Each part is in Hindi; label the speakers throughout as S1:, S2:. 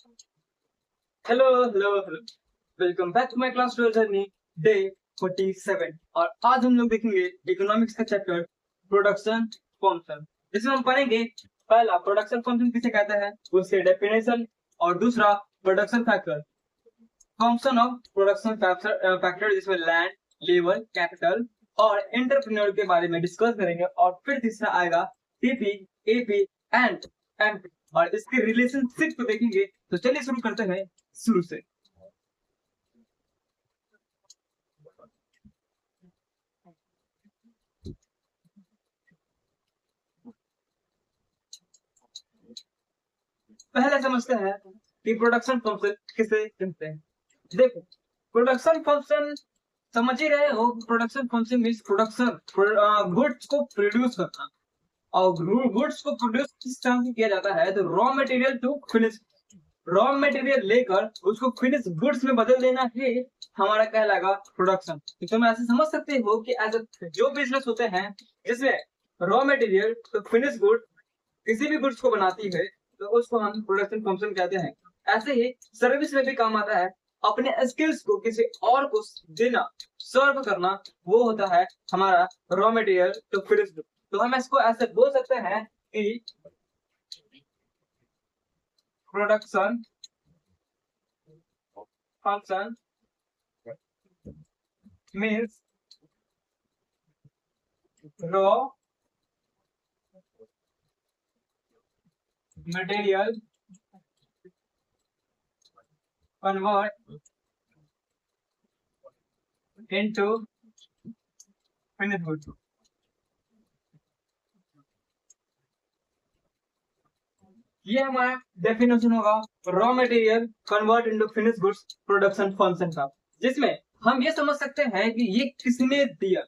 S1: Hello hello hello, welcome back to my class 12 journey day 47। और आज हम लोग देखेंगे इकोनॉमिक्स का चैप्टर प्रोडक्शन फंक्शन, जिसमें हम पढ़ेंगे पहला प्रोडक्शन फंक्शन किसे कहते हैं, उसके डेफिनेशन, और दूसरा production factor, function of production factor जिसमें लैंड, लेबर, कैपिटल और एंटरप्रेन्योर के बारे में डिस्कस करेंगे। और फिर तीसरा आएगा टीपी, एपी एंड एमपी, और इसके रिलेशनशिप को देखेंगे। तो चलिए शुरू करते हैं शुरू से। पहले समझते हैं कि प्रोडक्शन फंक्शन किसे कहते हैं। देखो, प्रोडक्शन फंक्शन समझ ही रहे हो। Production function means production, goods को प्रोड्यूस करना। और गुड्स को प्रोड्यूस किस तरह से किया जाता है, तो raw material to finish, raw material लेकर उसको फिनिश गुड्स में बदल देना ही हमारा कहलाएगा प्रोडक्शन। तो तुम ऐसे समझ सकते हो कि ऐसे जो बिजनेस होते हैं जिसमें रॉ मटेरियल तो फिनिश गुड किसी भी गुड्स को बनाती है, तो उसको हम प्रोडक्शन फंक्शन कहते हैं। ऐसे ही सर्विस में भी काम आता है, अपने स्किल्स को किसी और को देना, सर्व करना, वो होता है हमारा raw material to finish good. तो हम इसको ऐसे बोल सकते हैं कि production function means raw material convert into finished goods। ये हमारा डेफिनेशन होगा raw material convert into finish goods production function का, जिसमें हम ये समझ सकते हैं कि ये किसने दिया।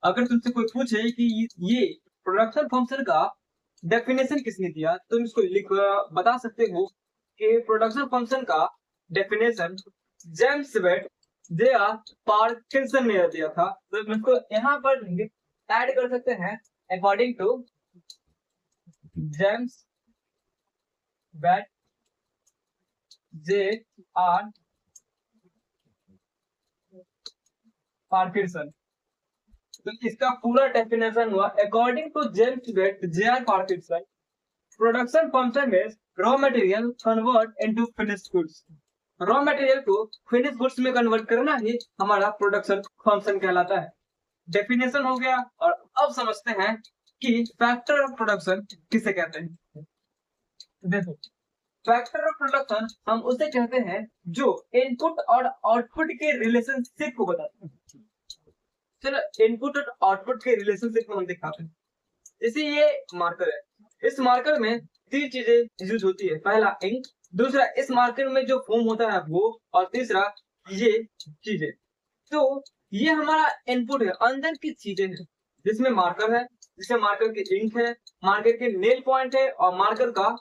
S1: अगर तुमसे कोई पूछे कि ये प्रोडक्शन फंक्शन का डेफिनेशन किसने दिया, तो तुम इसको लिख बता सकते हो कि प्रोडक्शन फंक्शन का definition James Watt J R Parkinson ने दिया था। तो हम इसको यहाँ पर ऐड कर सकते हैं according to James Watt J R Parkinson. तो इसका पूरा डेफिनेशन हुआ according to James Watt J R Parkinson, production function में raw material convert into finished goods, raw material को फिनिश गुड्स में कन्वर्ट करना ही हमारा प्रोडक्शन फंक्शन कहलाता है। डेफिनेशन हो गया। और अब समझते हैं कि फैक्टर ऑफ प्रोडक्शन किसे कहते हैं। देखो, फैक्टर ऑफ प्रोडक्शन हम उसे कहते हैं जो इनपुट और आउटपुट के रिलेशनशिप को बताते हैं। चलो, इनपुट और आउटपुट के रिलेशनशिप को हम दिखाते हैं। जैसे ये मार्कर है, इस मार्कर में तीन चीजें यूज होती है। पहला इंक, दूसरा इस मार्कर में जो फोम होता है वो, और तीसरा ये चीजें। तो ये हमारा इनपुट है, अंदर की चीजें हैं, जिसमें मार्कर है, जिसमें मार्कर की इंक है, मार्कर के नेल पॉइंट है, और मार्कर का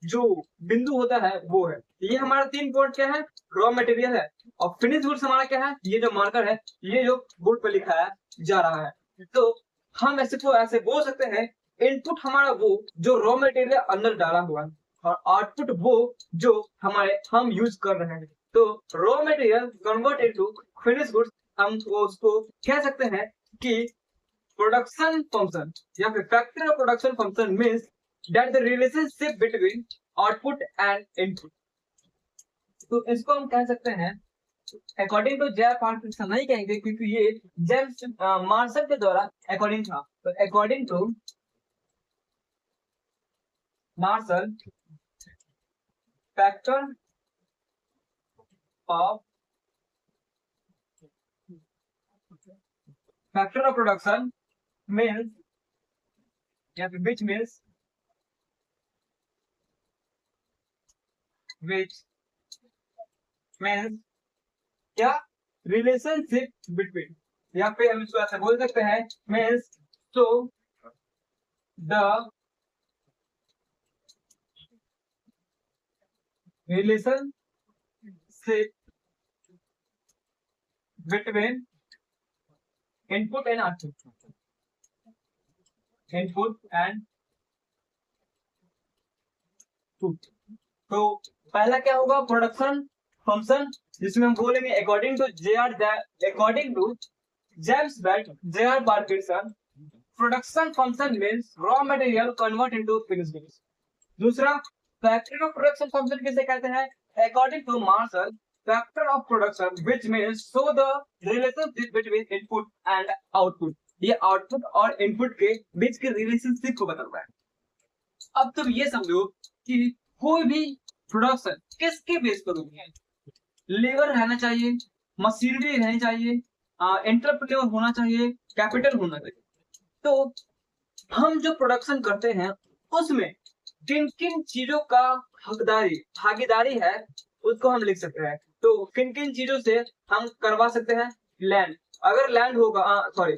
S1: जो बिंदु होता है वो है। ये हमारा तीन पॉइंट क्या है, रॉ मटेरियल है। और फिनिश गुड्स हमारा क्या है, ये जो मार्कर है, ये जो बोर्ड पर लिखा है जा रहा है। तो हम ऐसे को ऐसे बोल सकते हैं, इनपुट हमारा वो जो रॉ मटेरियल अंदर डाला हुआ है, और आउटपुट वो जो हमारे हम यूज कर रहे हैं। तो raw material convert into finish goods, हम उसको कह सकते हैं कि प्रोडक्शन फंक्शन या फिर factor of production function means that the relationship between output and input. तो इसको हम कह सकते हैं अकॉर्डिंग टू जे पार्किंसन नहीं कहेंगे, क्योंकि ये जेम्स मार्शल के द्वारा अकॉर्डिंग था। तो according to Marshall, factor of production means या फिर विच मीन्स क्या, रिलेशनशिप बिटवीन, या फिर हम इसको ऐसा बोल सकते हैं means show the relationship between input and output, input and output। तो पहला क्या होगा, प्रोडक्शन फंक्शन, जिसमें हम बोलेंगे according to James Watt J R. Parkinson, production function means raw material convert into finished goods. दूसरा, फैक्टर ऑफ प्रोडक्शन फंक्शन किसे कहते हैं, according to Marshall, factor of production which means show the relationship between input and output. ये आउटपुट और इनपुट के बीच के रिलेशनशिप को बताता है। अब तुम ये समझो कि कोई भी प्रोडक्शन किसके बेस पर होती है, लेबर रहना चाहिए, मशीनरी रहनी चाहिए, एंटरप्रेन्योर होना चाहिए, कैपिटल होना चाहिए। तो हम जो प्रोडक्शन करते हैं उसमें किन किन चीजों का भागीदारी है उसको हम लिख सकते हैं। तो किन किन चीजों से हम करवा सकते हैं, लैंड, अगर लैंड होगा, सॉरी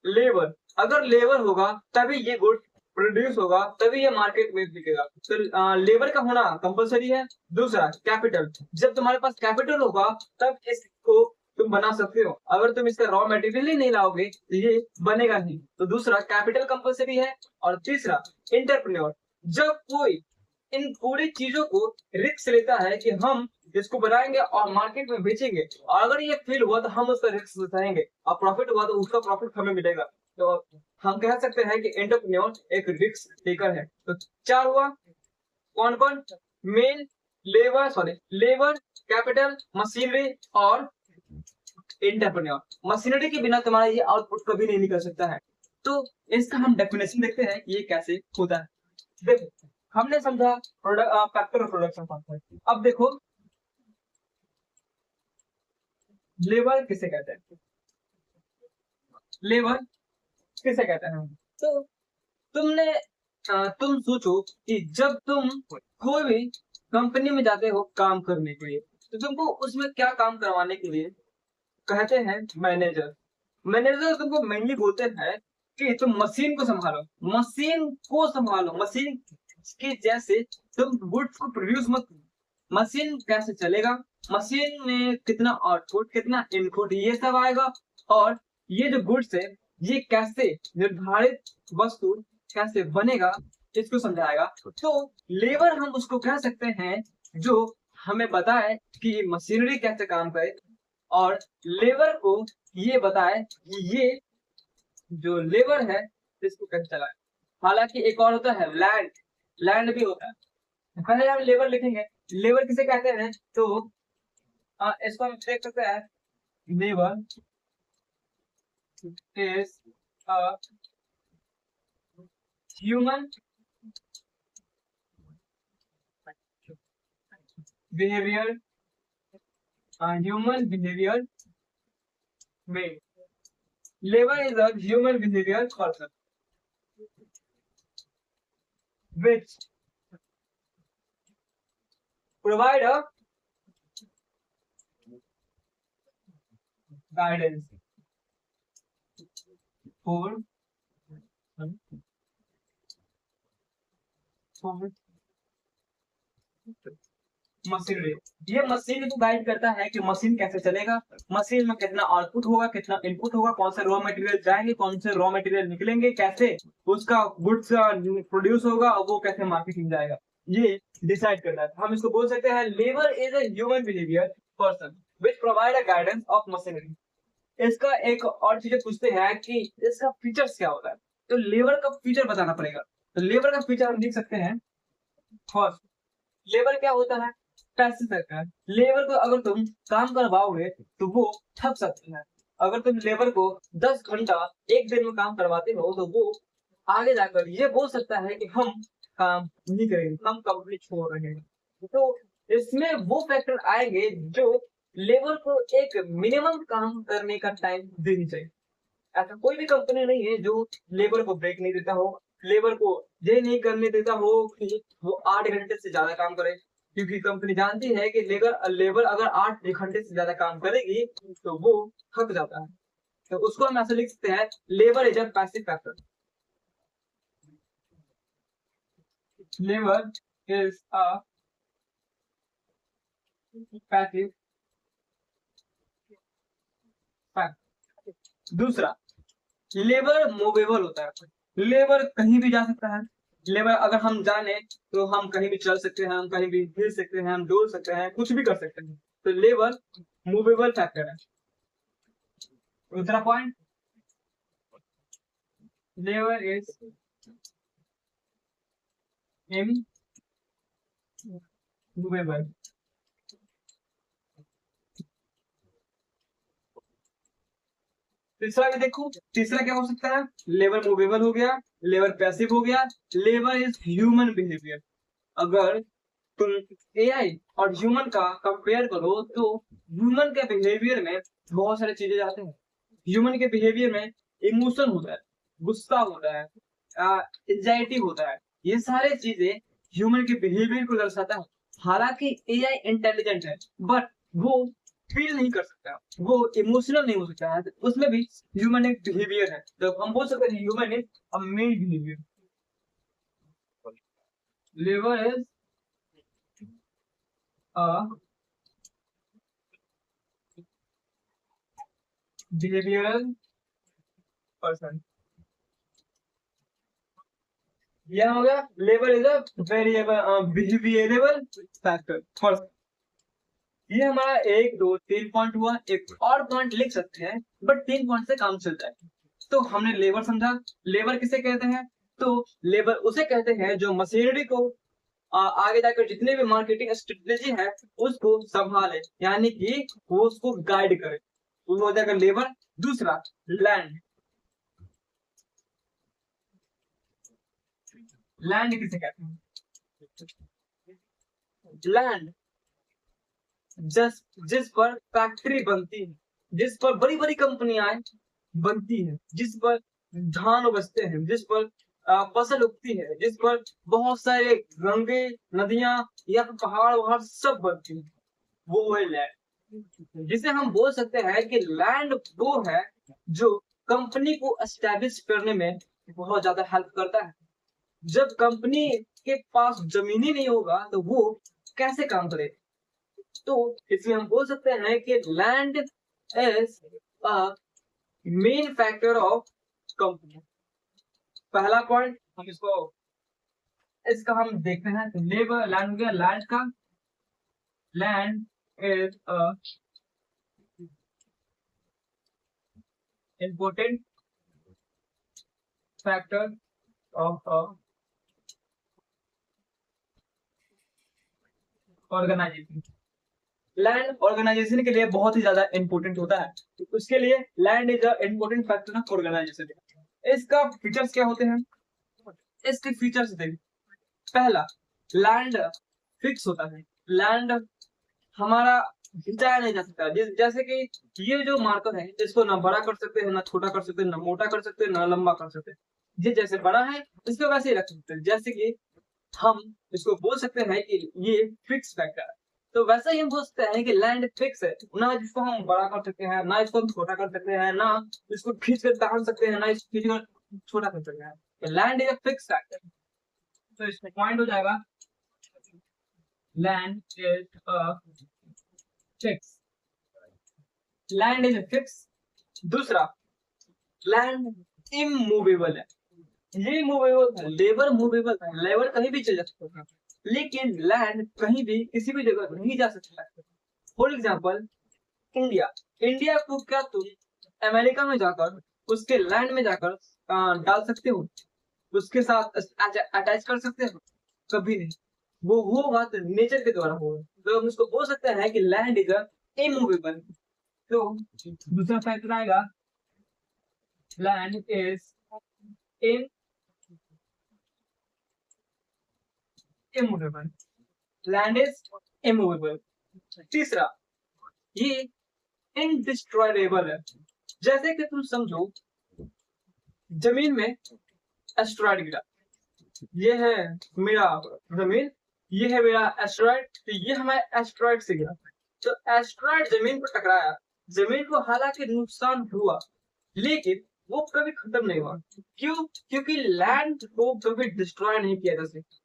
S1: लेबर, अगर लेबर होगा तभी ये गुड प्रोड्यूस होगा, तभी ये मार्केट में बिकेगा। तो लेबर का होना कंपलसरी है। दूसरा, कैपिटल, जब तुम्हारे पास कैपिटल होगा तब इसको तुम बना सकते हो, अगर तुम इसका रॉ मटेरियल ही नहीं लाओगे तो ये बनेगा नहीं। तो दूसरा, कैपिटल कंपलसरी है। और तीसरा, इंटरप्रेन्योर, जब कोई इन पूरी चीजों को रिस्क लेता है कि हम इसको बनाएंगे और मार्केट में बेचेंगे, और अगर ये फेल हुआ तो हम उसका रिस्क उठाएंगे, और प्रॉफिट हुआ तो उसका प्रॉफिट हमें मिलेगा। तो हम कह सकते हैं कि एंटरप्रेन्योर एक रिस्क टेकर है। तो चार हुआ, कौन कौन, मेन, लेबर, कैपिटल, मशीनरी और एंटरप्रेन्योर। मशीनरी के बिना तुम्हारा ये आउटपुट कभी नहीं निकल सकता है। तो इसका हम डेफिनेशन देखते हैं कि ये कैसे होता है। देखो, हमने समझा फैक्टर ऑफ प्रोडक्शन फंक्शन। अब देखो, लेबर किसे कहते हैं, लेबर किसे कहते हैं। तो तुम सोचो कि जब तुम कोई भी कंपनी में जाते हो काम करने के लिए, तो तुमको उसमें क्या काम करवाने के लिए कहते हैं, मैनेजर। मैनेजर तुमको मेनली बोलते हैं कि तुम मशीन को संभालो, मशीन की जैसे तुम गुड्स को प्रोड्यूस मत करो, मशीन कैसे चलेगा, मशीन में कितना आउटपुट कितना इनपुट ये सब आएगा, और ये जो गुड्स है ये कैसे निर्धारित वस्तु कैसे बनेगा इसको समझाएगा। तो लेबर हम उसको कह सकते हैं जो हमें बताए कि मशीनरी कैसे काम करे, और लेबर को ये बताए कि ये जो लेबर है इसको कैसे चलाए। हालांकि एक और होता है लैंड, लैंड भी होता है। पहले हम लेबर लिखेंगे, लेबर किसे कहते हैं, तो इसको हम देख सकते हैं, labour is a human behaviour, human behaviour में, labour is a human behaviour person which provide a guidance for machinery. ये मशीन को गाइड करता है कि मशीन कैसे चलेगा, मशीन में कितना आउटपुट होगा कितना इनपुट होगा, कौन से रॉ मटेरियल जाएंगे कौन से रॉ मटेरियल निकलेंगे, कैसे उसका गुड्स प्रोड्यूस होगा और वो कैसे मार्केटिंग जाएगा, ये डिसाइड करता है। हम इसको बोल सकते हैं labour is a human behaviour person which provide a guidance of machinery. इसका एक और चीजें पूछते हैं कि इसका फीचर्स क्या होता है, तो लेबर का फीचर बताना पड़ेगा। तो लेबर का फीचर हम लिख सकते हैं, फर्स्ट, लेबर क्या होता है, पैसे सकता है। लेबर को अगर तुम काम करवाओगे तो वो थक सकता है, अगर तुम लेबर को 10 घंटा एक दिन में काम करवाते हो तो वो आगे जाकर ये बोल सकता है कि हम काम नहीं करेंगे, हम कंपनी छोड़ रहे हैं। तो इसमें वो फैक्टर आएंगे जो लेबर को एक मिनिमम काम करने का टाइम देनी चाहिए। ऐसा कोई भी कंपनी नहीं है जो लेबर को ब्रेक नहीं देता हो, लेबर को ये नहीं करने देता हो कि वो 8 घंटे से ज्यादा काम करे, क्योंकि कंपनी जानती है कि लेबर अगर 8 घंटे से ज्यादा काम करेगी तो वो थक जाता है। तो उसको हम ऐसे लिख सकते हैं, labour is a passive factor, labour is a passive factor. दूसरा, लेबर मूवेबल होता है, लेबर कहीं भी जा सकता है, लेबर अगर हम जाने तो हम कहीं भी चल सकते हैं, हम कहीं भी हिल सकते हैं, हम डोल सकते हैं, कुछ भी कर सकते हैं। तो लेबर मूवेबल फैक्टर है। दूसरा पॉइंट, लेबर इज इमूवेबल। तीसरा भी देखो, तीसरा क्या हो सकता है, लेबर मूवेबल हो गया, लेबर पैसिव हो गया, लेबर इज ह्यूमन बिहेवियर। अगर तुम एआई और ह्यूमन का कंपेयर करो तो ह्यूमन के बिहेवियर में बहुत सारी चीजें आते हैं। ह्यूमन के बिहेवियर में इमोशन होता है, गुस्सा होता है, एंजाइटी होता है, ये सारे चीजें ह्यूमन के बिहेवियर को दर्शाता है। हालांकि एआई इंटेलिजेंट है बट वो फील नहीं कर सकता, वो इमोशनल नहीं हो सकता है, उसमें भी ह्यूमन एक बिहेवियर है। तो हम बोल सकते हैं human is a man behaviour. Labour is a behavioural person. यह हो गया labour is a variable behaviourable factor. First, ये हमारा 1 2 3 पॉइंट हुआ। एक और पॉइंट लिख सकते हैं बट 3 पॉइंट से काम चलता है। तो हमने लेबर समझा। लेबर किसे कहते हैं, तो लेबर उसे कहते हैं जो मशीनरी को आगे जाकर जितने भी मार्केटिंग स्ट्रेटेजी है उसको संभाले, यानी कि वो उसको गाइड करे, वो हो जाएगा लेबर। दूसरा, लैंड। लैंड किसे कहते हैं, लैंड जिस जिस पर फैक्ट्री बनती है, जिस पर बड़ी बड़ी कंपनियां बनती है, जिस पर धान बचते हैं, जिस पर फसल उगती है, जिस पर बहुत सारे गंगे नदियां या फिर पहाड़ वहाड़ सब बनती है, वो है लैंड। जिसे हम बोल सकते हैं कि लैंड वो है जो कंपनी को एस्टेब्लिश करने में बहुत ज्यादा हेल्प करता है। जब कंपनी के पास जमीन ही नहीं होगा तो वो कैसे काम करेगा। तो इसमें हम बोल सकते हैं कि land is a main factor of company. पहला पॉइंट हम इसका हम देखते हैं। तो लेबर लैंड हो गया, लैंड का, land is a important factor of a organization. Land organization के लिए बहुत ही ज्यादा इंपॉर्टेंट होता है, तो उसके लिए land is a important factor of organization. इसका फीचर्स क्या होते हैं, इसके फीचर्स देखिए। पहला, लैंड फिक्स होता है। लैंड हमारा खिंचाया नहीं जा सकता। जैसे कि ये जो मार्कर है इसको ना बड़ा कर सकते हैं, ना छोटा कर सकते हैं, ना मोटा कर सकते हैं, ना लंबा कर सकते हैं। ये जैसे बड़ा है इसको वैसे ही रख सकते हैं। जैसे कि हम इसको बोल सकते हैं कि ये फिक्स फैक्टर है, तो वैसे ही हम बोल सकते हैं कि लैंड फिक्स है। ना इसको हम बड़ा कर सकते हैं, ना इसको हम छोटा कर सकते हैं, ना इसको खींच कर तान सकते हैं, ना इसको खींच कर छोटा कर सकते हैं। Land is fix factor. तो इसमें पॉइंट हो जाएगा land is a fix, land is fix. दूसरा, लैंड इमूवेबल है। ये मूवेबल है, लेबर मूवेबल है, लेबर कहीं भी चल जा सकता है, लेकिन लैंड कहीं भी किसी भी जगह नहीं जा सकता है। फॉर एग्जाम्पल, इंडिया, इंडिया को क्या तुम अमेरिका में जाकर उसके लैंड में जाकर डाल सकते हो, उसके साथ अटैच कर सकते हो? कभी नहीं। वो होगा तो नेचर के द्वारा होगा। तो हम उसको बोल सकते हैं कि लैंड इज इमूवेबल। तो दूसरा फैक्टर आएगा land is in immovable, land is immovable. तीसरा, ये इनडिस्ट्रॉयबल है। जैसे कि तुम समझो जमीन में एस्ट्रॉयड गिरा, ये है मेरा जमीन, ये है मेरा एस्ट्रॉयड, तो ये हमारे एस्ट्रॉयड से गिरा। तो एस्ट्रॉयड जमीन पर टकराया, जमीन को हालांकि नुकसान हुआ लेकिन वो कभी खत्म नहीं हुआ। क्यों? क्योंकि लैंड को कभी डिस्ट्रॉय नहीं किया जा सकता।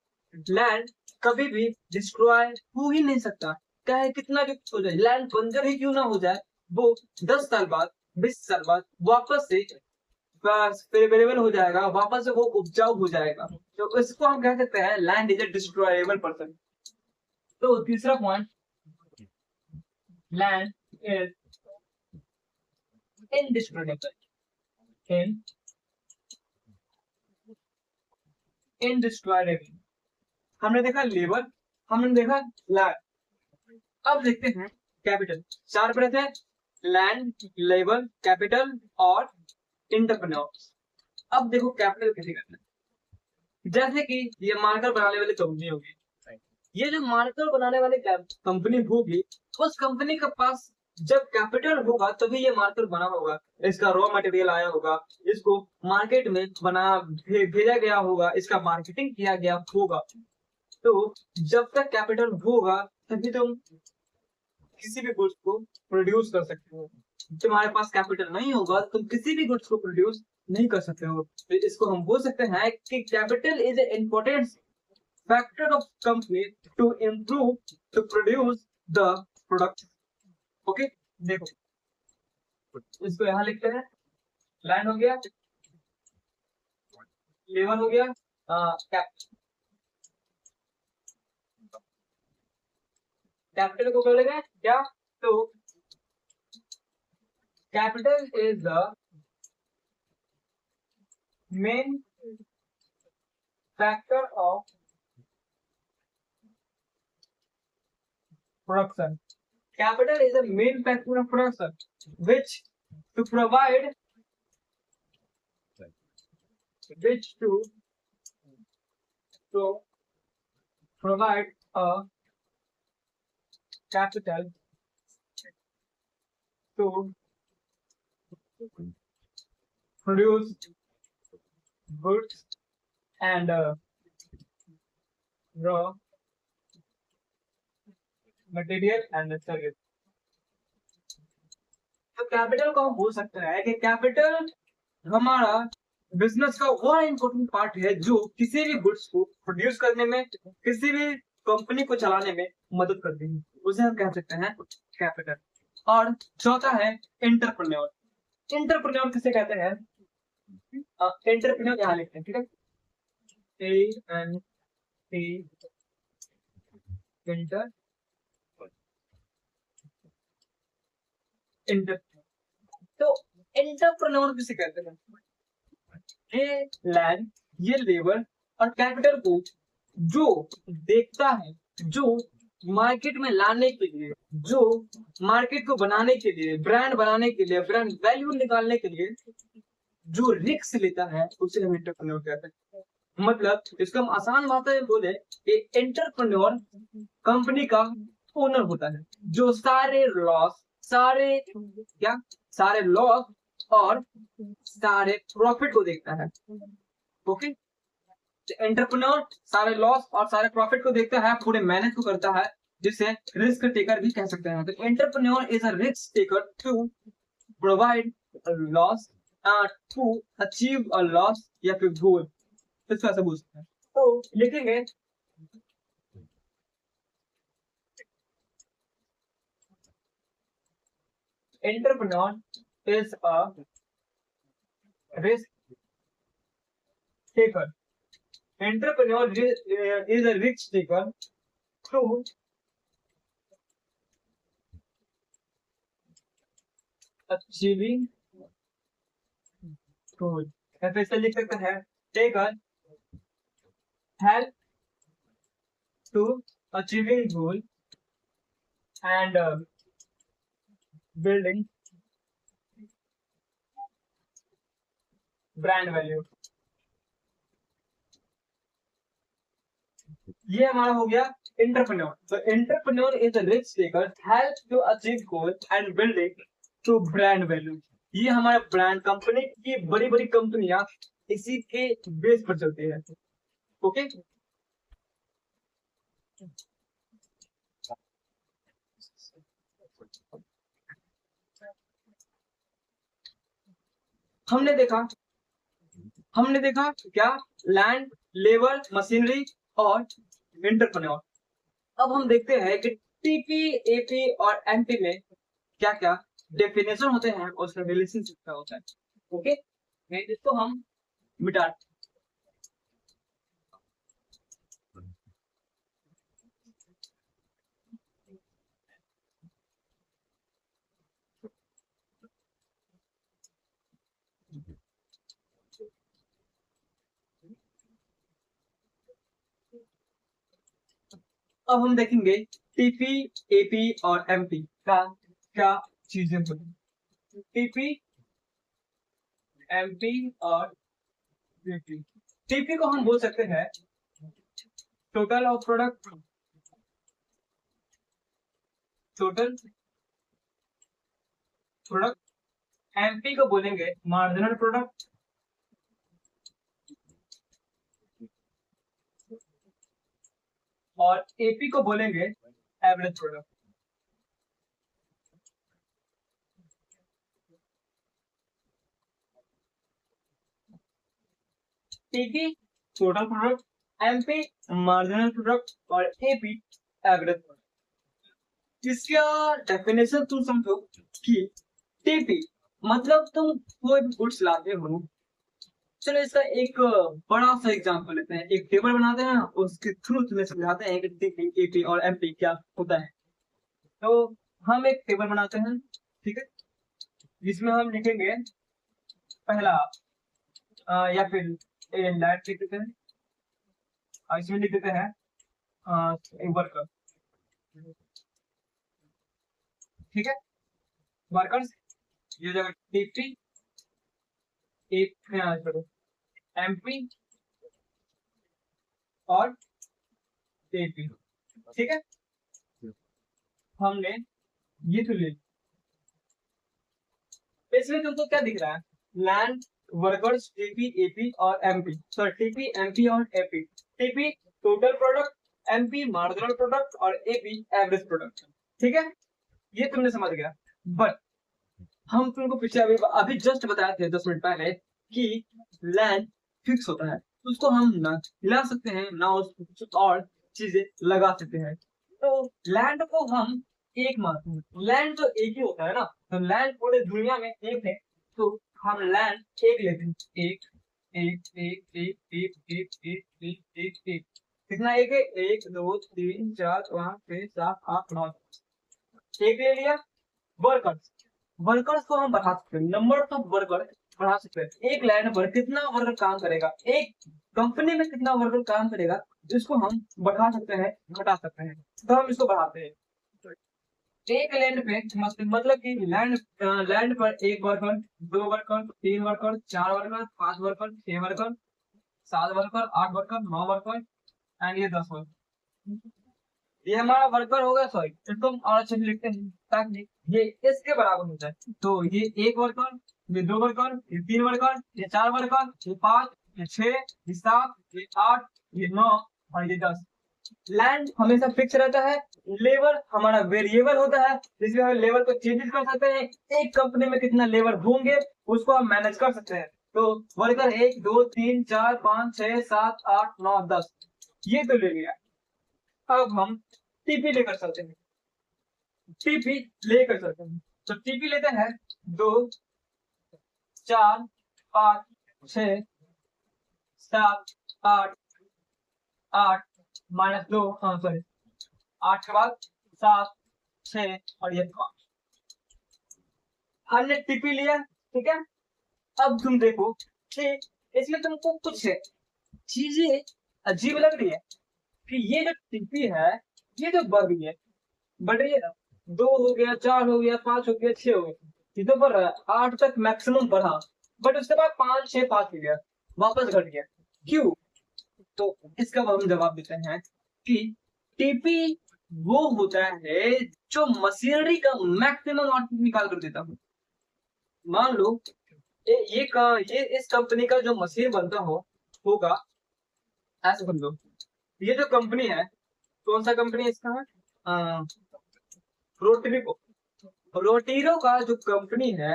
S1: लैंड कभी भी डिस्ट्रॉय हो ही नहीं सकता, चाहे कितना भी हो जाए, लैंड बंजर ही क्यों ना हो जाए, वो 10 साल बाद 20 साल बाद वापस से अवेलेबल हो जाएगा, वापस से वो उपजाऊ हो जाएगा, तो इसको हम कह सकते हैं लैंड इज ए डिस्ट्रॉयबल पर्सन। तो तीसरा पॉइंट, लैंड इज इनडिस्ट्रॉयबल, इनडिस्ट्रॉयबल। हमने देखा लेबर, हमने देखा लैंड, अब देखते हैं कैपिटल। चार पढ़े थे, लैंड, लेबर, कैपिटल और एंटरप्रेन्योर। अब देखो कैपिटल कैसे करना है। जैसे कि ये मार्कर बनाने वाली कंपनी होगी, ये जो मार्कर बनाने वाली कंपनी होगी, उस कंपनी के पास जब कैपिटल होगा तभी ये मार्कर बना होगा, इसका रॉ मटेरियल आया होगा, इसको मार्केट में भेजा गया होगा, इसका मार्केटिंग किया गया होगा। तो जब तक कैपिटल होगा तभी तुम किसी भी गुड्स को प्रोड्यूस कर सकते हो। तुम्हारे पास कैपिटल नहीं होगा तुम किसी भी गुड्स को प्रोड्यूस नहीं कर सकते हो। तो इसको हम बोल सकते हैं कि capital is a important factor of company to improve to produce the product. Okay, देखो इसको यहाँ लिखते हैं, लैंड हो गया, लेबर हो गया, कैपिटल को बोलेंगे क्या, तो capital is the main factor of production. Capital is the main factor of production, which to provide, which to provide a capital to produce goods and raw material and service. तो कैपिटल को हम बोल सकते हैं कि कैपिटल हमारा बिजनेस का वो इम्पोर्टेंट पार्ट है जो किसी भी गुड्स को प्रोड्यूस करने में, किसी भी कंपनी को चलाने में मदद करती है, उसे हम कह सकते हैं कैपिटल। और चौथा है एंटरप्रेन्योर। एंटरप्रेन्योर किसे कहते हैं, एंटरप्रेन्योर यहाँ लिखते हैं, ठीक है, एंटर तो एंटरप्रेन्योर किसे कहते हैं, ये लैंड, ये लेबर और कैपिटल को जो देखता है, जो मार्केट में लाने के लिए, जो मार्केट को बनाने के लिए, ब्रांड बनाने के लिए, ब्रांड वैल्यू निकालने के लिए जो रिस्क लेता है उसे हम एंटरप्रेन्योर कहते हैं। मतलब इसका हम आसान भाषा में बोले कि एंटरप्रेन्योर कंपनी का ओनर होता है, जो सारे लॉस और सारे प्रॉफिट को देखता है। ओके, एंटरप्रेन्योर सारे लॉस और सारे प्रॉफिट को देखता है, पूरे मैनेज को करता है, जिसे रिस्क टेकर भी कह सकते हैं। तो entrepreneur is a risk taker to provide loss, to achieve a loss या फिर गोल, इसको ऐसा बोल सकते हैं। तो लिखेंगे entrepreneur is a risk taker. Entrepreneur is a risk taker to achieving goal. ऐसे लिख सकते हैं, taker help to achieving goal and building brand value। ये हमारा हो गया एंटरप्रेन्योर। तो entrepreneur is a risk taker, help to achieve goal and building to brand value. ये हमारे ब्रांड, कंपनी की बड़ी बड़ी कंपनियां इसी के बेस पर चलती है। ओके, हमने देखा क्या, लैंड, लेबर, मशीनरी और एंटरप्रेन्योर। अब हम देखते हैं कि टीपी, एपी और एमपी में क्या क्या डेफिनेशन होते हैं और उसका रिलेशनशिप क्या होता है। ओके, इसको हम मिटा। अब हम देखेंगे टीपी, एपी और एमपी का क्या चीजें होती। टीपी, एमपी और एपी। टीपी को हम बोल सकते हैं total of product, total product. MP को बोलेंगे मार्जिनल प्रोडक्ट, और एपी को बोलेंगे average product. TP total product, MP marginal product और एपी एवरेज प्रोडक्ट। इसका डेफिनेशन तुम समझो कि टीपी मतलब तुम कोई भी गुड्स लाते हो। चलो इसका एक बड़ा सा एग्जांपल लेते हैं, एक टेबल बनाते हैं, उसके थ्रू तुम्हें समझाते हैं कि टीपी, एपी और एमपी क्या होता है। तो हम एक टेबल बनाते हैं, ठीक है, जिसमें हम लिखेंगे पहला या फिर लाइट लिख देते हैं, इसमें लिख देते हैं वर्कर, ठीक है, वर्कर्स। ये जगह टीपी, एमपी और एपी, ठीक है। हमने ये तो ले, इसमें तुमको क्या दिख रहा है, लैंड, वर्कर्स, टीपी, एपी और एमपी। सॉरी, टीपी, एमपी और AP. TP total product, MP marginal product और एपी एवरेज प्रोडक्ट, ठीक है, ये तुमने समझ गया। बट हम तुमको पीछे अभी जस्ट बताए थे 10 मिनट पहले कि लैंड फिक्स होता है, उसको हम ना हिला सकते हैं ना उसको कुछ और चीजें लगा सकते हैं। तो लैंड को हम एक मानते हैं, लैंड तो एक ही होता है ना, तो लैंड पूरे दुनिया में एक है, तो हम लैंड एक लेते हैं, एक एक एक एक एक एक एक एक एक एक। कितना एक है, 1 2 3 4 5 6 7 8 9, एक ले लिया। वर्कर्स, वर्कर्स को हम बढ़ा सकते हैं, नंबर ऑफ वर्कर बढ़ा सकते हैं। एक लाइन पर कितना वर्कर काम करेगा, एक कंपनी में कितना वर्कर काम करेगा, इसको हम बढ़ा सकते हैं, घटा सकते हैं। तो हम इसको बढ़ाते हैं। एक लैंड पे मतलब कि लैंड पर एक worker, 2 worker, 3 worker, 4 worker, 5 worker, 6 worker, 7 worker, 8 worker, 9 worker and ये 10 वर्कर। ये हमारा वर्कर होगा, सॉरी इसको हम और अच्छे से लिखते हैं ताकि ये इसके बराबर हो जाए। तो ये एक वर्कर, ये 2 वर्कर, ये 3 वर्कर, ये 4 वर्कर, ये 5, ये 6, ये 7, ये 8, ये 9 और ये 10। लैंड हमेशा फिक्स रहता है, लेबर हमारा वेरिएबल होता है, जिसमें हम लेबर को चेंजेस कर सकते हैं। एक कंपनी में कितना लेबर होंगे उसको हम मैनेज कर सकते हैं। तो वर्कर 1 2 3 4 5 6 7 8 9 10 ये तो ले लिया। अब हम टीपी लेकर चलते हैं, टीपी लेकर चलते हैं। तो टीपी लेते हैं 2 4 5 6 7 8 8 -2, हाँ सॉरी 8 के बाद 7 6 और ये 5। हमने टीपी लिया, ठीक है। अब तुम देखो कि इसमें तुमको कुछ चीजें अजीब लग रही है कि ये जो टीपी है ये जो बढ़ गई है, बढ़ रही है ना, 2 हो गया, 4 हो गया, 5 हो गया, 6 हो गया, ये तो बढ़ रहा है, 8 तक मैक्सिमम बढ़ा, बट उसके बाद 5 6 5 हो गया, वापस घट गया, क्यों? तो इसका हम जवाब देते हैं कि टीपी वो होता है जो मशीनरी का मैक्सिमम आउटपुट निकाल कर देता है। मान लो ये इस कंपनी का जो मशीन बनता होगा, ऐसे समझो, ये जो कंपनी है, कौन सा कंपनी है इसका है, रोटरीको। रोटीरो का जो कंपनी है,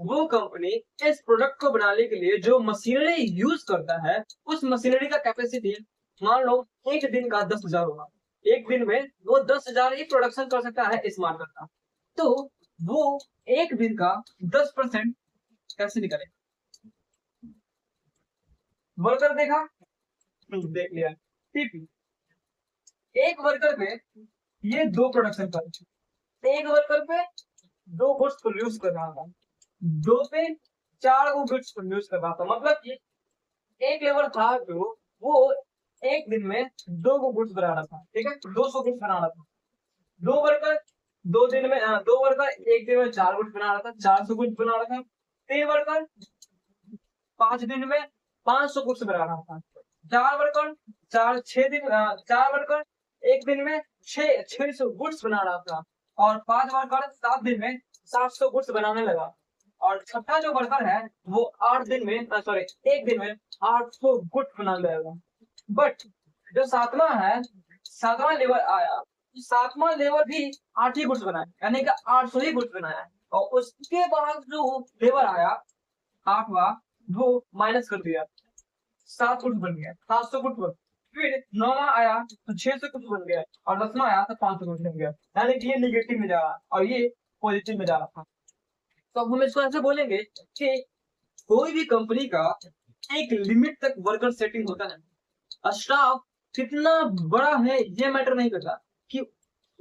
S1: वो कंपनी इस प्रोडक्ट को बनाने के लिए जो मशीनरी यूज करता है, उस मशीनरी का कैपेसिटी मान लो एक दिन का 10,000 होगा, एक दिन में वो 10,000 ही प्रोडक्शन कर सकता है इस मार्केट का। तो वो एक दिन का 10% कैसे निकलेगा, वर्कर देखा, देख लिया। टीपी, एक वर्कर पे ये दो प्रोडक्शन कर, एक वर्कर पे दो गुड्स प्रोड्यूस कर रहा था, दो पे चार को गुड्स प्रोड्यूस कर रहा था, मतलब कि एक लेबर था जो वो एक दिन में दो को गुड्स बना रहा था, ठीक है, 200 गुड्स बना रहा था। दो वर्कर दो दिन में दो वर्कर एक दिन में चार गुड्स बना रहा था, 400 गुड्स बना रहा था। तीन वर्कर 5 दिन में 500 गुड्स बना रहा था। चार वर्कर चार वर्कर एक दिन में 600 गुड्स बना रहा था, और 5 वर्कर 7 दिन में 700 गुड्स बनाने लगा। और छठा जो वर्कर है वो 8 दिन में सॉरी एक दिन में 800 गुड्स बना लेगा। बट जो सातवां है, सातवां लेबर आया, सातवां लेबर भी 8 ही गुड्स बनाया, यानी कि 800 ही गुड्स बनाया। और उसके बाद जो लेबर आया आठवां, वो माइनस कर दिया, 7 गुट बन गया, 700 गुट बन। फिर नौवां आया तो 600 गुट बन गया, और 10वां आया तो 500 गुट बन गया, यानी कि ये निगेटिव में जा रहा और ये पॉजिटिव में जा रहा था। तो अब हम इसको ऐसे बोलेंगे कि कोई भी कंपनी का एक लिमिट तक वर्कर सेटिंग होता है। स्टाफ कितना बड़ा है ये मैटर नहीं करता, कि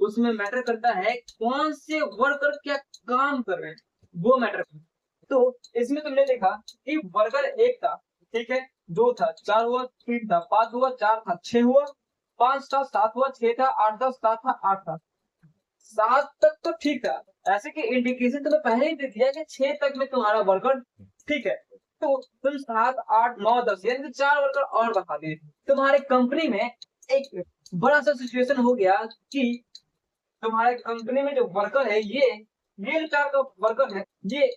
S1: उसमें मैटर करता है कौन से वर्कर क्या काम कर रहे हैं, वो मैटर करता है। तो इसमें तुमने देखा कि वर्कर एक था, ठीक है, दो था, चार हुआ, तीन था, पांच हुआ, चार था, छह हुआ, पांच था, सात हुआ, छह था, आठ था, सात था, आठ था। सात तक तो ठीक था, ऐसे कि इंडिकेशन तुम्हें पहले ही दे दिया कि छह तक में तुम्हारा वर्कर ठीक है। तो तुम सात आठ नौ दस यानी कि चार वर्कर और बढ़ा दिए। तुम्हारे कंपनी में एक बड़ा सा सिचुएशन हो गया कि तुम्हारे कंपनी में जो वर्कर है ये जो चार का वर्कर है, ये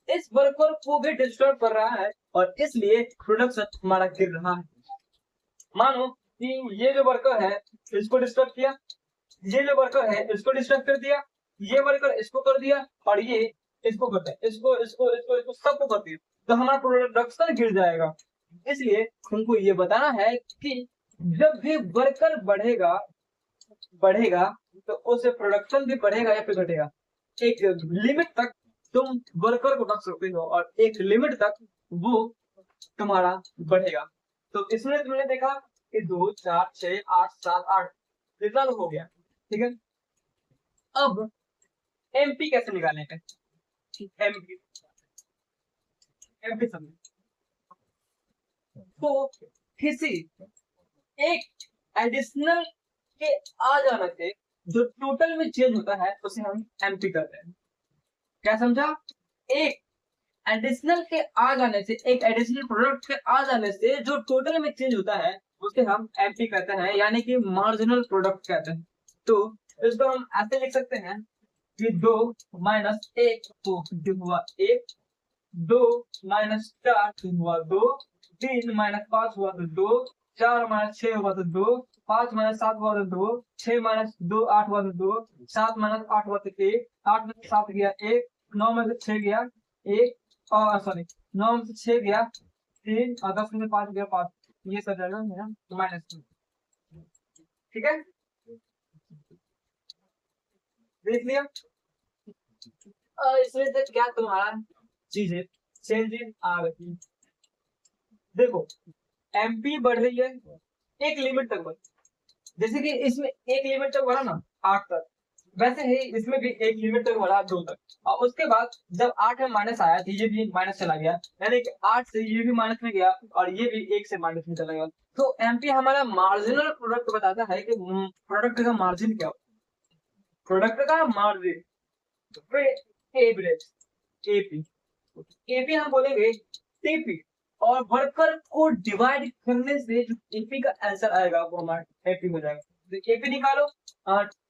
S1: इस वर्कर को भी डिस्टर्ब कर रहा है, और इसलिए प्रोडक्शन हमारा गिर रहा है। मानो कि ये जो वर्कर है इसको डिस्टर्ब किया, ये जो वर्कर है इसको डिस्टर्ब कर दिया, ये वर्कर इसको कर दिया, और ये इसको करता है, इसको इसको इसको इसको सबको कर दिया, तो हमारा प्रोडक्शन गिर जाएगा। इसलिए तुमको ये बताना है कि जब भी वर्कर बढ़ेगा बढ़ेगा तो उससे प्रोडक्शन भी बढ़ेगा या फिर घटेगा। एक लिमिट तक तुम वर्कर को रख सकते हो, और एक लिमिट तक वो तुम्हारा बढ़ेगा। तो इसमें तुमने देखा कि 2 4 6 8 7 8 कितना हो गया, ठीक है। अब एमपी कैसे निकालेंगे, एमपी एमपी समझ। तो किसी एक एडिशनल के आ जाने से जो टोटल में चेंज होता है उसे हम एमपी कहते हैं। क्या समझा? एक एडिशनल के आ जाने से, एक एडिशनल प्रोडक्ट के आ जाने से जो टोटल में चेंज होता है उसे हम एमपी कहते हैं, यानी कि मार्जिनल प्रोडक्ट कहते हैं। तो इसको हम ऐसे लिख सकते हैं कि 2 माइनस 1 तो हुआ 1, 2 माइनस 4 तो हुआ 2, 3 माइनस 5 हुआ तो 2, 4 माइनस 6 हुआ तो 2, 5 माइनस 7 हुआ तो 2, 6 माइनस 2 8 हुआ तो 2, 7 माइनस 8 हुआ तो 1, 8 में से 7 गया 1, 9 में से 6 गया 1, और सॉरी 9 में से 6 गया 3, और 10 में से 5 गया 5। ये सब जाएगा मेरा -2, ठीक है, देख लिया। इसमें से क्या तुम्हारा चीजें चेंजेस आ गई। देखो एमपी बढ़ रही है एक लिमिट तक बढ़, जैसे कि इसमें एक लिमिट तक बढ़ा ना 8 तक, वैसे ही इसमें भी एक लिमिट तक बढ़ा 2 तक, और उसके बाद जब 8 में माइनस आया तो ये भी माइनस चला गया, यानी कि 8 से ये भी माइनस में गया और ये भी 1 से माइनस में चला गया। तो एमपी हमारा मार्जिनल प्रोडक्ट बताता है कि प्रोडक्ट का मार्जिन क्या हो, प्रोडक्ट का मार्जिन, फिर एवरेज एपी, एपी हम बोलेंगे टीपी, और वर्कर को डिवाइड करने से जो एपी का आंसर आएगा वो हमारा एपी हो जाएगा। तो एपी निकालो,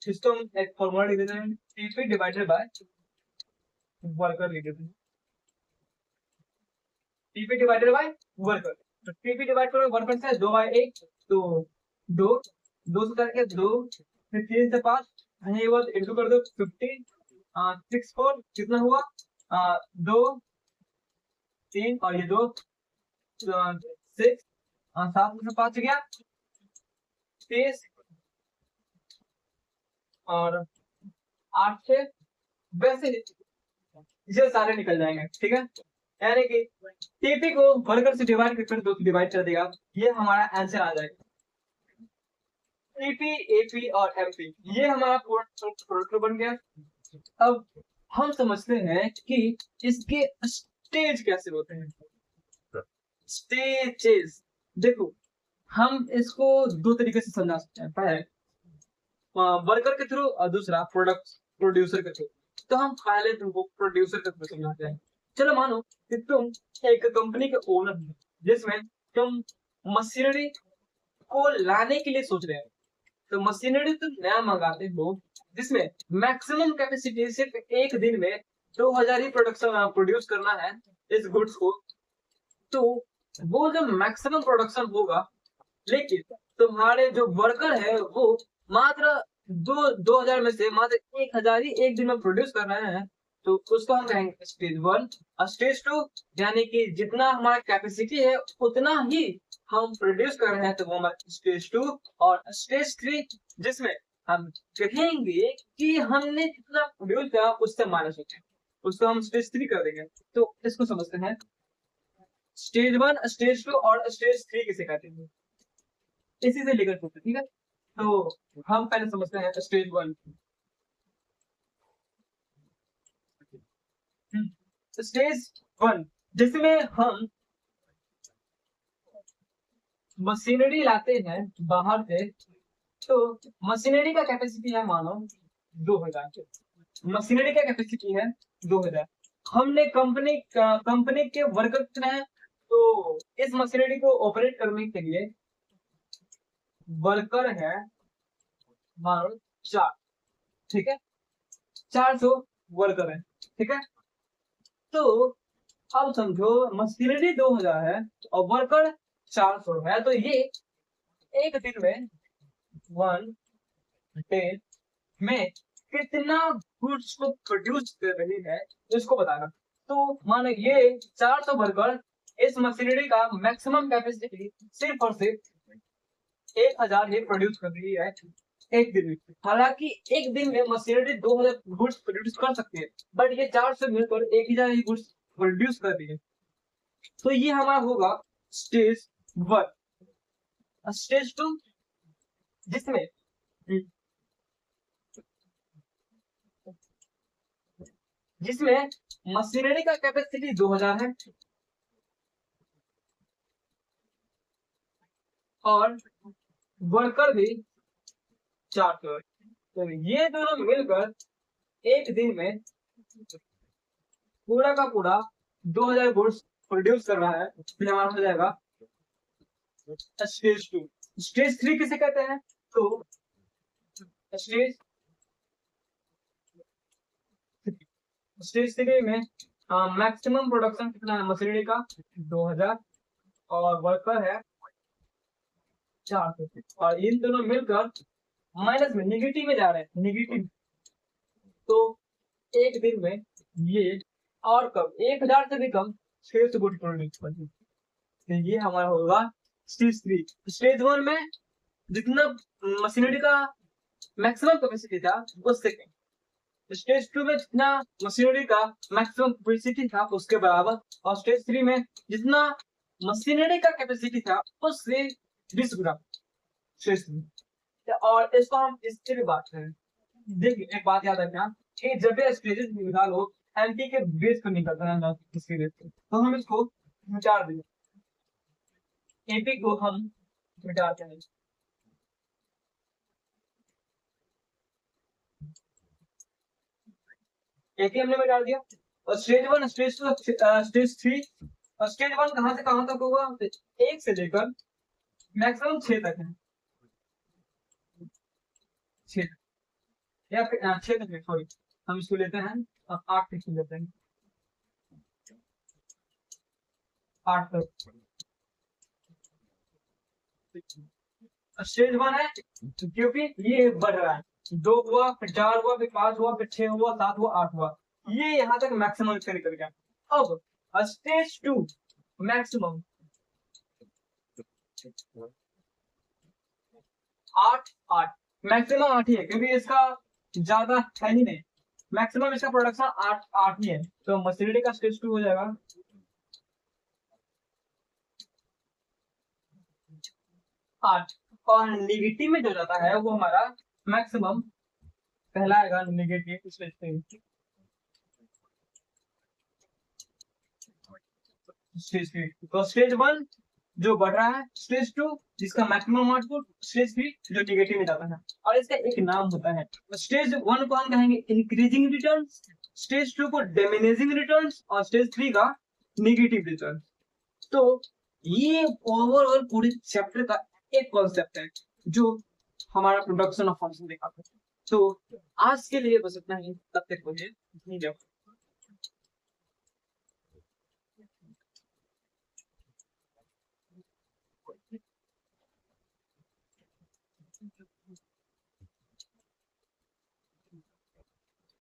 S1: सिस्टम एक फॉर्मूला लिख देते हैं, टीपी डिवाइडेड बाय वर्कर लिख देते हैं, टीपी डिवाइडेड बाय वर्कर। तो टीपी डिवाइड करो वर्कर से 2/1, तो 2, 2 से करके 2, फिर 3 से 5, ये बात इंटू कर दो 15, 6 4 कितना हुआ 2 3 और ये 2 6, 7 में से 5 गया 30, और 8 से, वैसे ये सारे निकल जाएंगे, ठीक है। यानी कि टीपी को वर्कर से डिवाइड कर 2 से डिवाइड कर देगा, ये हमारा आंसर आ जाएगा। टीपी, एपी और एमपी, ये हमारा प्रोडक्ट बन गया। अब हम समझते हैं कि इसके स्टेज कैसे होते हैं। स्टेजेस, देखो हम इसको दो तरीके से समझा सकते हैं। पहले वर्कर के थ्रू और दूसरा प्रोड्यूसर के थ्रू। तो हम पहले तुमको प्रोड्यूसर के थ्रू समझाते हैं। चलो मानो कि तुम एक कंपनी के ओनर हो, जिसमें तुम मशीनरी को लाने के लिए सोच रहे हो। तो मशीनरी तुम नया मंगाते हो जिसमें मैक्सिमम कैपेसिटी सिर्फ एक दिन में 2000 ही प्रोड्यूस करना है इस गुड्स को। तो वो जो मैक्सिमम प्रोडक्शन होगा, लेकिन तुम्हारे जो वर्कर है वो मात्र 2000 में से मात्र 1000 ही एक दिन में प्रोड्यूस कर रहे हैं, तो उसको हम कहेंगे स्टेज 1। और स्टेज 2 यानी कि जितना हमारा कैपेसिटी है उतना ही हम प्रोड्यूस कर रहे हैं, तो वो हमारा स्टेज 2। और स्टेज 3 जिसमें हम कहेंगे कि हमने जितना प्रोड्यूस किया उससे माइनस होता है, उसको हम स्टेज 3 कर देंगे। तो इसको समझते हैं, स्टेज 1, स्टेज 2 और स्टेज 3 किसे कहते हैं, इसी से लेकर चलते। ठीक है, तो हम पहले समझते हैं स्टेज 1। स्टेज 1 जिसमें हम मशीनरी लाते हैं बाहर से। तो मशीनरी का कैपेसिटी है मानो 2000, मशीनरी का कैपेसिटी है 2000। हमने कंपनी के वर्कर कितने हैं, तो इस मशीनरी को ऑपरेट करने के लिए वर्कर है मानो 4। ठीक है, 400 वर्कर है। ठीक है, तो अब समझो मशीनरी 2000 है और वर्कर 400 है, तो ये एक दिन में 1 डे में कितना गुड्स को प्रोड्यूस कर रही है इसको बताना। तो मानो ये 400 वर्कर इस मशीनरी का मैक्सिमम कैपेसिटी सिर्फ और सिर्फ 1000 ही प्रोड्यूस कर रही है एक दिन में। हालांकि एक दिन में मशीनरी 2000 गुड्स प्रोड्यूस कर सकती है, बट ये 400 मिलकर 1000 ही गुड्स प्रोड्यूस कर रही है। तो ये हमारा होगा स्टेज 1। स्टेज 2 जिसमें मशीनरी का कैपेसिटी 2000 है और वर्कर भी 400 है। तो ये दोनों मिलकर एक दिन में पूरा का पूरा 2000 गुड्स प्रोड्यूस कर रहा है, फिर हमारा हो जाएगा स्टेज 2। स्टेज 3 किसे कहते हैं, तो स्टेज 3 में मैक्सिमम प्रोडक्शन कितना है मशीनरी का 2000 और वर्कर है 400, और इन दोनों मिलकर माइनस में निगेटिव में जा रहे हैं, निगेटिव। तो एक दिन में ये और कम 1000 से भी कम 600 गुड प्रोड्यूस करती है। तो ये हमारा होगा स्टेज 3। स्टेज 1 में जितना मशीनरी का मैक्सिमम कैपेसिटी था उससे कम। स्टेज 2 में जितना मशीनरी का मैक्सिमम कैपेसिटी था उसके बराबर, और स्टेज 3 में जितना मशीनरी का कैपेसिटी था उससे 20 गुना। और इसको हम इससे भी बात करें, देखिए एक बात याद रखना कि जब भी स्टेजेस निकालो एमपी के बेस पर निकलता है इसके बेस पर, तो हम इसको मिटा देंगे, एपी को हम मिटाते हैं। एपी हमने मिटा दिया। और स्टेज 1, स्टेज 2, स्टेज 3। और स्टेज 1 कहां से कहां तक होगा, 1 से लेकर मैक्सिमम 6 तक है, 6 या 6 तक है, सॉरी हम इसको लेते हैं 8 तक लेते हैं, 8 तक। स्टेज 1 है क्योंकि ये बढ़ रहा है, 2 हुआ, फिर 4 हुआ, फिर 5 हुआ, फिर 6 हुआ, 7 हुआ, 8 हुआ, ये यहाँ तक मैक्सिमम इसका निकल गया। अब स्टेज 2 मैक्सिमम 8 मैक्सिमम 8 ही है, क्योंकि इसका ज्यादा है ही नहीं, मैक्सिमम इसका प्रोडक्शन 8 ही है। तो मशीनरी का स्टेज 2 हो जाएगा 8 और निगेटिव में जो जाता है वो हमारा मैक्सिमम कहलाएगा निगेटिव स्टेज पे। स्टेज 3 तो स्टेज 1 जो बढ़ रहा है, स्टेज 2 जिसका मैक्सिमम आउटपुट, स्टेज 3 जो निगेटिव में जाता है। और इसका एक नाम होता है। स्टेज 1 को हम कहेंगे इंक्रीजिंग रिटर्न्स, स्टेज 2 को डिमिनिशिंग रिटर्न्स और स्टेज 3 का नेगेटिव रिटर्न। तो ये ओवरऑल पूरे चैप्टर का एक कॉन्सेप्ट है जो हमारा प्रोडक्शन ऑफ फंक्शन दिखाता है। तो आज के लिए बस इतना ही, तब तक मुझे धन्यवाद।